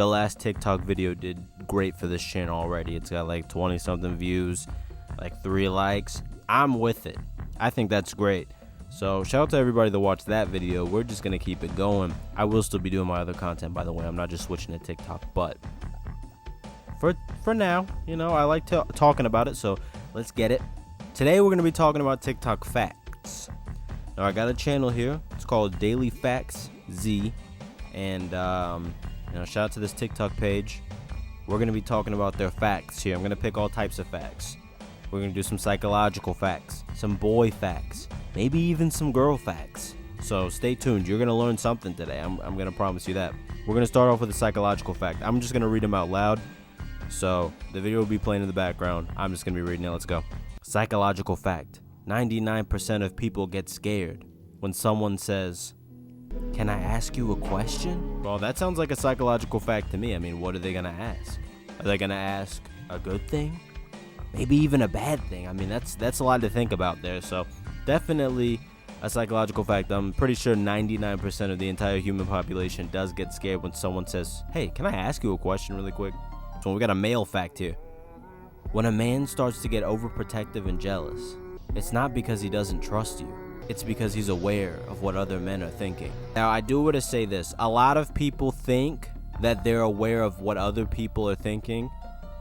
The last TikTok video did great for this channel already. It's got like 20 something views, like 3 likes. I'm with it. I think that's great. So shout out to everybody that watched that video. We're just gonna keep it going. I will still be doing my other content, by the way. I'm not just switching to TikTok, but for now, you know, I like talking about it, so let's get it. Today we're gonna be talking about TikTok facts. Now I got a channel here. It's called Daily Facts Z, and you know, shout out to this TikTok page. We're going to be talking about their facts here. I'm going to pick all types of facts. We're going to do some psychological facts, some boy facts, maybe even some girl facts. So stay tuned. You're going to learn something today. I'm going to promise you that. We're going to start off with a psychological fact. I'm just going to read them out loud. So the video will be playing in the background. I'm just going to be reading it. Let's go. Psychological fact. 99% of people get scared when someone says, "Can I ask you a question?" Well, that sounds like a psychological fact to me. I mean, what are they going to ask? Are they going to ask a good thing? Maybe even a bad thing. I mean, that's a lot to think about there. So definitely a psychological fact. I'm pretty sure 99% of the entire human population does get scared when someone says, "Hey, can I ask you a question really quick?" So we got a male fact here. When a man starts to get overprotective and jealous, it's not because he doesn't trust you. It's because he's aware of what other men are thinking. Now, I do want to say this. A lot of people think that they're aware of what other people are thinking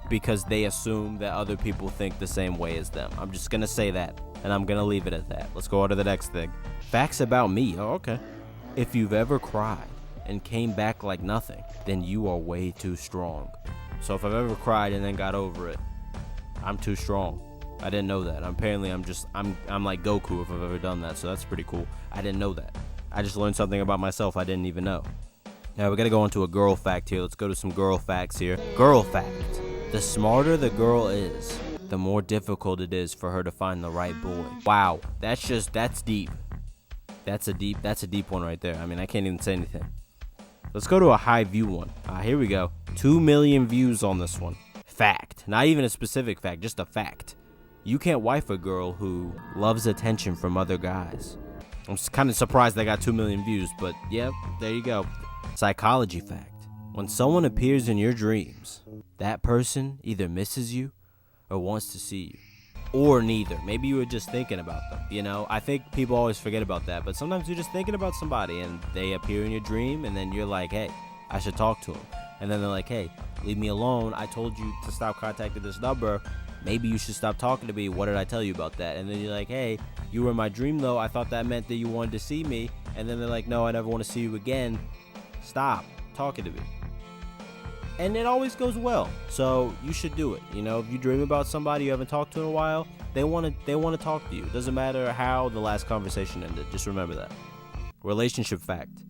because they assume that other people think the same way as them. I'm just going to say that, and I'm going to leave it at that. Let's go on to the next thing. Facts about me. Oh, okay. If you've ever cried and came back like nothing, then you are way too strong. So if I've ever cried and then got over it, I'm too strong. I didn't know that. Apparently, I'm like Goku if I've ever done that, so that's pretty cool. I didn't know that. I just learned something about myself I didn't even know. Now, we got to go into a girl fact here. Let's go to some girl facts here. Girl fact. The smarter the girl is, the more difficult it is for her to find the right boy. Wow, that's deep. That's a deep one right there. I mean, I can't even say anything. Let's go to a high view one. Here we go. 2 million views on this one. Fact. Not even a specific fact, just a fact. You can't wife a girl who loves attention from other guys. I'm kind of surprised they got 2 million views, but yep, there you go. Psychology fact. When someone appears in your dreams, that person either misses you or wants to see you. Or neither. Maybe you were just thinking about them, you know? I think people always forget about that, but sometimes you're just thinking about somebody and they appear in your dream and then you're like, "Hey, I should talk to him." And then they're like, "Hey, leave me alone. I told you to stop contacting this number. Maybe you should stop talking to me. What did I tell you about that?" And then you're like, "Hey, you were in my dream though. I thought that meant that you wanted to see me." And then they're like, "No, I never want to see you again. Stop talking to me." And it always goes well. So you should do it. You know, if you dream about somebody you haven't talked to in a while, they want to talk to you. It doesn't matter how the last conversation ended. Just remember that. Relationship fact.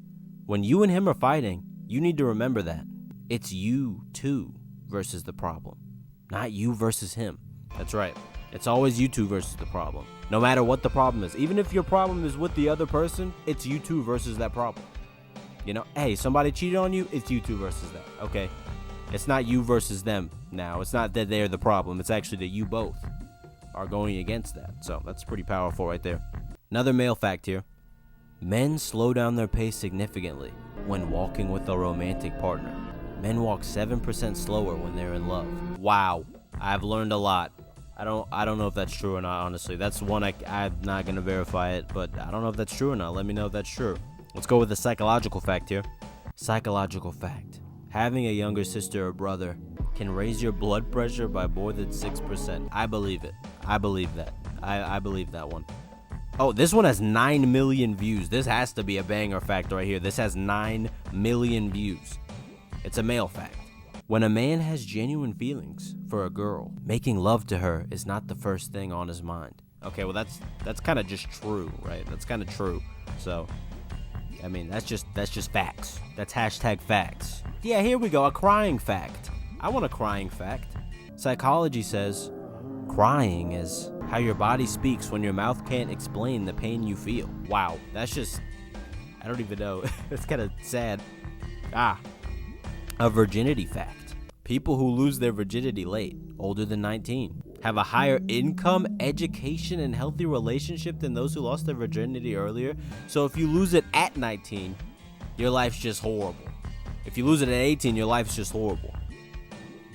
When you and him are fighting, you need to remember that it's you two versus the problem. Not you versus him. That's right. It's always you two versus the problem. No matter what the problem is. Even if your problem is with the other person, it's you two versus that problem. You know, hey, somebody cheated on you, it's you two versus that. Okay? It's not you versus them now. It's not that they're the problem. It's actually that you both are going against that. So that's pretty powerful right there. Another male fact here. Men slow down their pace significantly when walking with a romantic partner. Men walk 7% slower when they're in love. Wow, I've learned a lot. I don't know if that's true or not, honestly. That's one I'm not going to verify it, but I don't know if that's true or not. Let me know if that's true. Let's go with the psychological fact here. Psychological fact. Having a younger sister or brother can raise your blood pressure by more than 6%. I believe it. I believe that. I believe that one. Oh, this one has 9 million views. This has to be a banger fact right here. This has 9 million views. It's a male fact. When a man has genuine feelings for a girl, making love to her is not the first thing on his mind. Okay, well that's kind of just true, right? That's kind of true. So, I mean, that's just facts. That's hashtag facts. Yeah, here we go, a crying fact. I want a crying fact. Psychology says crying is how your body speaks when your mouth can't explain the pain you feel. Wow, that's just, I don't even know. It's kind of sad. A virginity fact. People who lose their virginity late, older than 19, have a higher income, education, and healthy relationship than those who lost their virginity earlier. So if you lose it at 19, your life's just horrible. If you lose it at 18, your life's just horrible.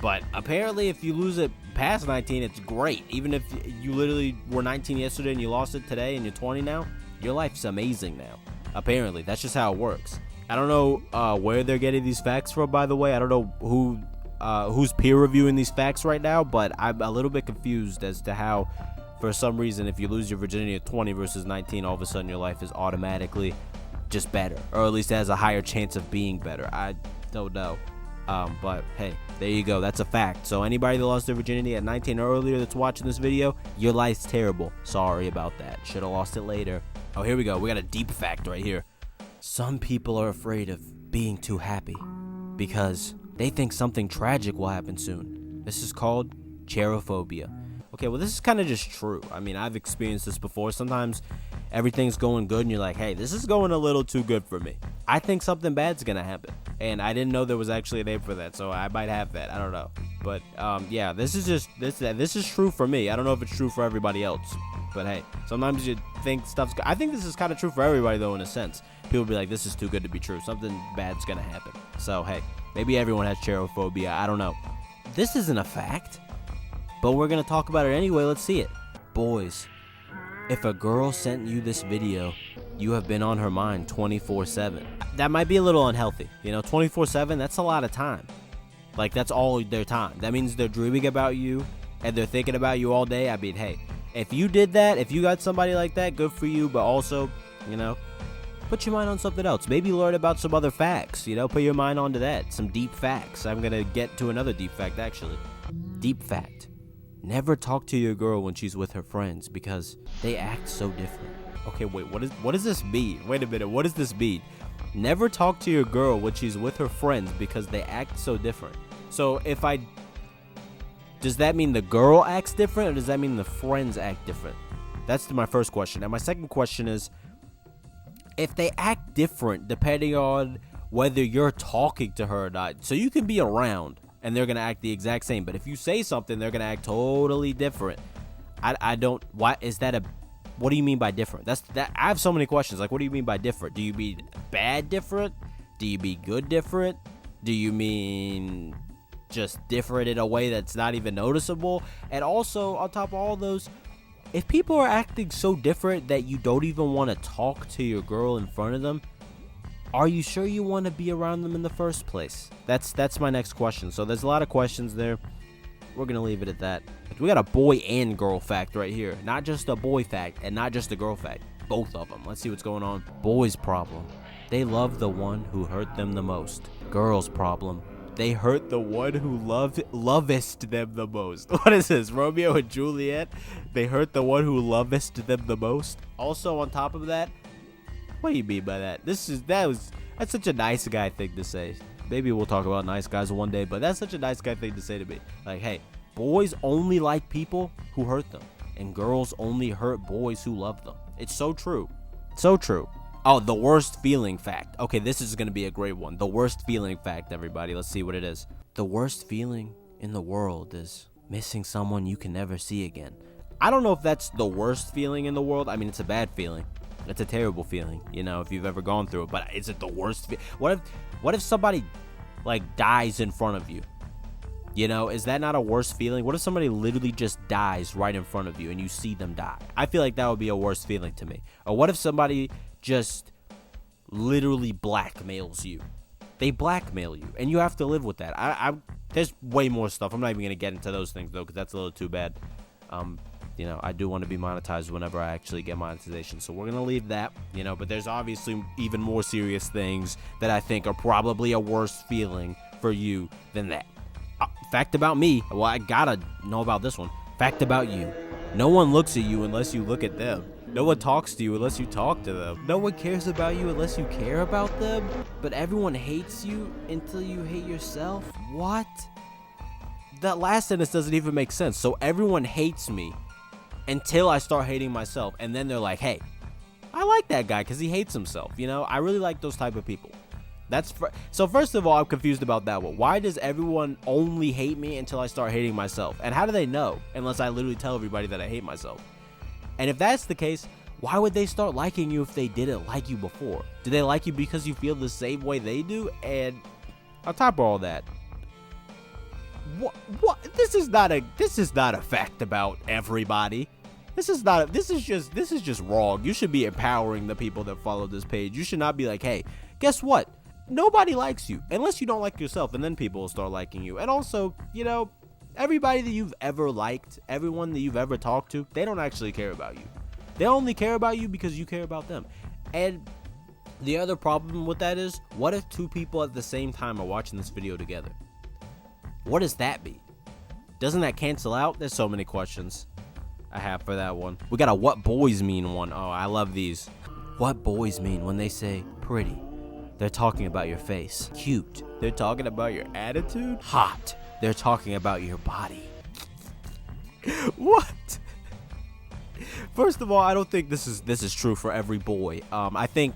But apparently, if you lose it past 19, it's great. Even if you literally were 19 yesterday and you lost it today and you're 20 now, your life's amazing now. Apparently, that's just how it works. I don't know where they're getting these facts from, by the way. I don't know who's peer reviewing these facts right now, but I'm a little bit confused as to how, for some reason, if you lose your virginity at 20 versus 19, all of a sudden your life is automatically just better, or at least has a higher chance of being better. I don't know. But hey, there you go. That's a fact. So anybody that lost their virginity at 19 or earlier that's watching this video, your life's terrible. Sorry about that. Should have lost it later. Oh, here we go. We got a deep fact right here. Some people are afraid of being too happy because they think something tragic will happen soon. This is called cherophobia. Okay, well, this is kind of just true. I mean, I've experienced this before. Sometimes everything's going good and you're like, hey, this is going a little too good for me. I think something bad's going to happen. And I didn't know there was actually a name for that, so I might have that. I don't know. But, yeah, this is true for me. I don't know if it's true for everybody else. But, hey, sometimes you think I think this is kind of true for everybody, though, in a sense. People be like, this is too good to be true. Something bad's going to happen. So, hey, maybe everyone has cherophobia. I don't know. This isn't a fact, but we're going to talk about it anyway. Let's see it. Boys, if a girl sent you this video, you have been on her mind 24/7. That might be a little unhealthy. 24/7, that's a lot of time. Like, that's all their time. That means they're dreaming about you and they're thinking about you all day. I mean, hey, if you did that, if you got somebody like that, good for you. But also, put your mind on something else. Maybe learn about some other facts. Put your mind onto that. Some deep facts. I'm going to get to another deep fact, actually. Deep fact. Never talk to your girl when she's with her friends because they act so different. Okay, wait, what does this mean? Wait a minute, what does this mean? Never talk to your girl when she's with her friends because they act so different. So does that mean the girl acts different, or does that mean the friends act different? That's my first question. And my second question is, if they act different depending on whether you're talking to her or not, so you can be around and they're going to act the exact same, but if you say something, they're going to act totally different. What do you mean by different? I have so many questions. Like, what do you mean by different? Do you mean bad different? Do you mean good different? Do you mean just different in a way that's not even noticeable? And also, on top of all those, if people are acting so different that you don't even want to talk to your girl in front of them, are you sure you want to be around them in the first place? That's my next question. So there's a lot of questions there. We're going to leave it at that. We got a boy and girl fact right here. Not just a boy fact and not just a girl fact. Both of them. Let's see what's going on. Boys' problem. They love the one who hurt them the most. Girls' problem. They hurt the one who lovest them the most. What is this? Romeo and Juliet? They hurt the one who lovest them the most? Also, on top of that, what do you mean by that? That's such a nice guy thing to say. Maybe we'll talk about nice guys one day, but that's such a nice guy thing to say to me. Like, hey, boys only like people who hurt them, and girls only hurt boys who love them. It's so true. So true. Oh, the worst feeling fact. Okay, this is going to be a great one. The worst feeling fact, everybody. Let's see what it is. The worst feeling in the world is missing someone you can never see again. I don't know if that's the worst feeling in the world. I mean, it's a bad feeling. It's a terrible feeling, if you've ever gone through it. But is it the worst? What if somebody, dies in front of you? Is that not a worse feeling? What if somebody literally just dies right in front of you and you see them die? I feel like that would be a worse feeling to me. Or what if somebody just literally blackmails you? They blackmail you, and you have to live with that. There's way more stuff. I'm not even going to get into those things, though, because that's a little too bad. I do want to be monetized whenever I actually get monetization. So we're going to leave that, but there's obviously even more serious things that I think are probably a worse feeling for you than that. Fact about me. Well, I got to know about this one. Fact about you. No one looks at you unless you look at them. No one talks to you unless you talk to them. No one cares about you unless you care about them. But everyone hates you until you hate yourself. What? That last sentence doesn't even make sense. So everyone hates me until I start hating myself, and then they're like, hey, I like that guy because he hates himself. I really like those type of people. So first of all, I'm confused about that one. Why does everyone only hate me until I start hating myself? And how do they know unless I literally tell everybody that I hate myself? And if that's the case, why would they start liking you if they didn't like you before? Do they like you because you feel the same way they do? And On top of all that, what? This is not a fact about everybody. This is just wrong. You should be empowering the people that follow this page. You should not be like, hey, guess what? Nobody likes you unless you don't like yourself, and then people will start liking you. And also, everybody that you've ever liked, everyone that you've ever talked to, they don't actually care about you. They only care about you because you care about them. And the other problem with that is, what if two people at the same time are watching this video together? What does that be? Doesn't that cancel out? There's so many questions I have for that one. We got a what boys mean one. Oh, I love these. What boys mean when they say pretty? They're talking about your face. Cute. They're talking about your attitude. Hot. They're talking about your body. What? First of all, I don't think this is true for every boy. I think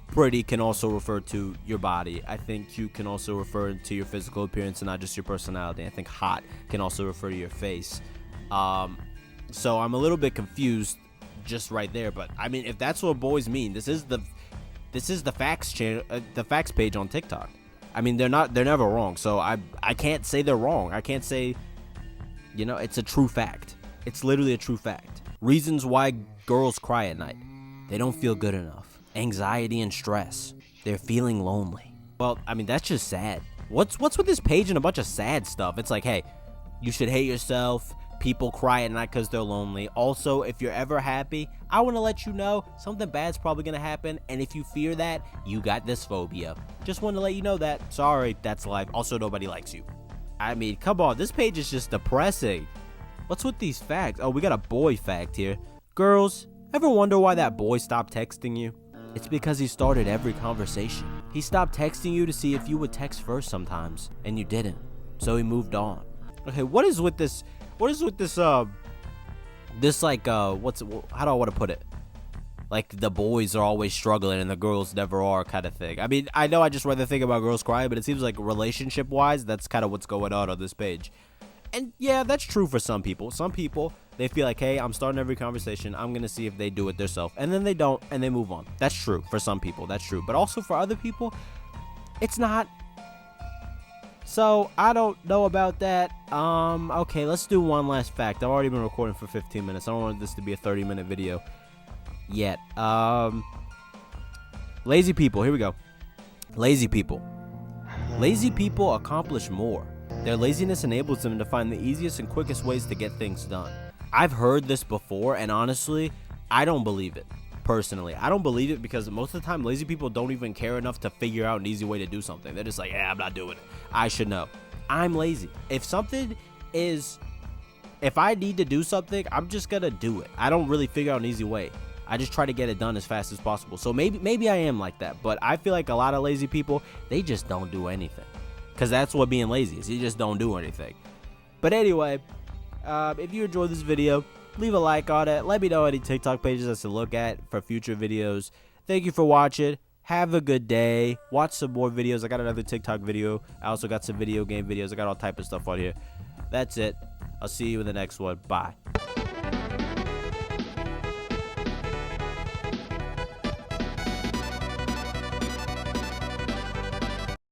pretty can also refer to your body. I think cute can also refer to your physical appearance and not just your personality. I think hot can also refer to your face. So I'm a little bit confused just right there. But I mean, if that's what boys mean, this is the facts channel, the facts page on TikTok. I mean, they're never wrong. So I can't say they're wrong. I can't say, it's a true fact. It's literally a true fact. Reasons why girls cry at night. They don't feel good enough. Anxiety and stress. They're feeling lonely. Well, I mean, that's just sad. What's with this page and a bunch of sad stuff? It's like, hey, you should hate yourself. People cry at night because they're lonely. Also, if you're ever happy, I want to let you know something bad's probably going to happen. And if you fear that, you got this phobia. Just want to let you know that. Sorry, that's life. Also, nobody likes you. I mean, come on. This page is just depressing. What's with these facts? Oh, we got a boy fact here. Girls, ever wonder why that boy stopped texting you? It's because he started every conversation. He stopped texting you to see if you would text first sometimes, and you didn't. So he moved on. Okay, what is with this? What is with this? How do I want to put it? Like the boys are always struggling and the girls never are, kind of thing. I mean, I know I just read the thing about girls crying, but it seems like relationship-wise, that's kind of what's going on this page. And yeah, that's true for some people. Some people, they feel like, hey, I'm starting every conversation. I'm going to see if they do it themselves. And then they don't, and they move on. That's true for some people. That's true. But also for other people, it's not. So I don't know about that. Okay, let's do one last fact. I've already been recording for 15 minutes. I don't want this to be a 30-minute video yet. Lazy people. Here we go. Lazy people. Lazy people accomplish more. Their laziness enables them to find the easiest and quickest ways to get things done. I've heard this before, and honestly, I don't believe it. Personally, I don't believe it because most of the time, lazy people don't even care enough to figure out an easy way to do something. They're just like, yeah, I'm not doing it. I should know. I'm lazy. If I need to do something, I'm just gonna do it. I don't really figure out an easy way. I just try to get it done as fast as possible. So maybe I am like that, but I feel like a lot of lazy people, they just don't do anything. Because that's what being lazy is. You just don't do anything. But anyway, if you enjoyed this video, leave a like on it. Let me know any TikTok pages I should look at for future videos. Thank you for watching. Have a good day. Watch some more videos. I got another TikTok video. I also got some video game videos. I got all type of stuff on here. That's it. I'll see you in the next one. Bye.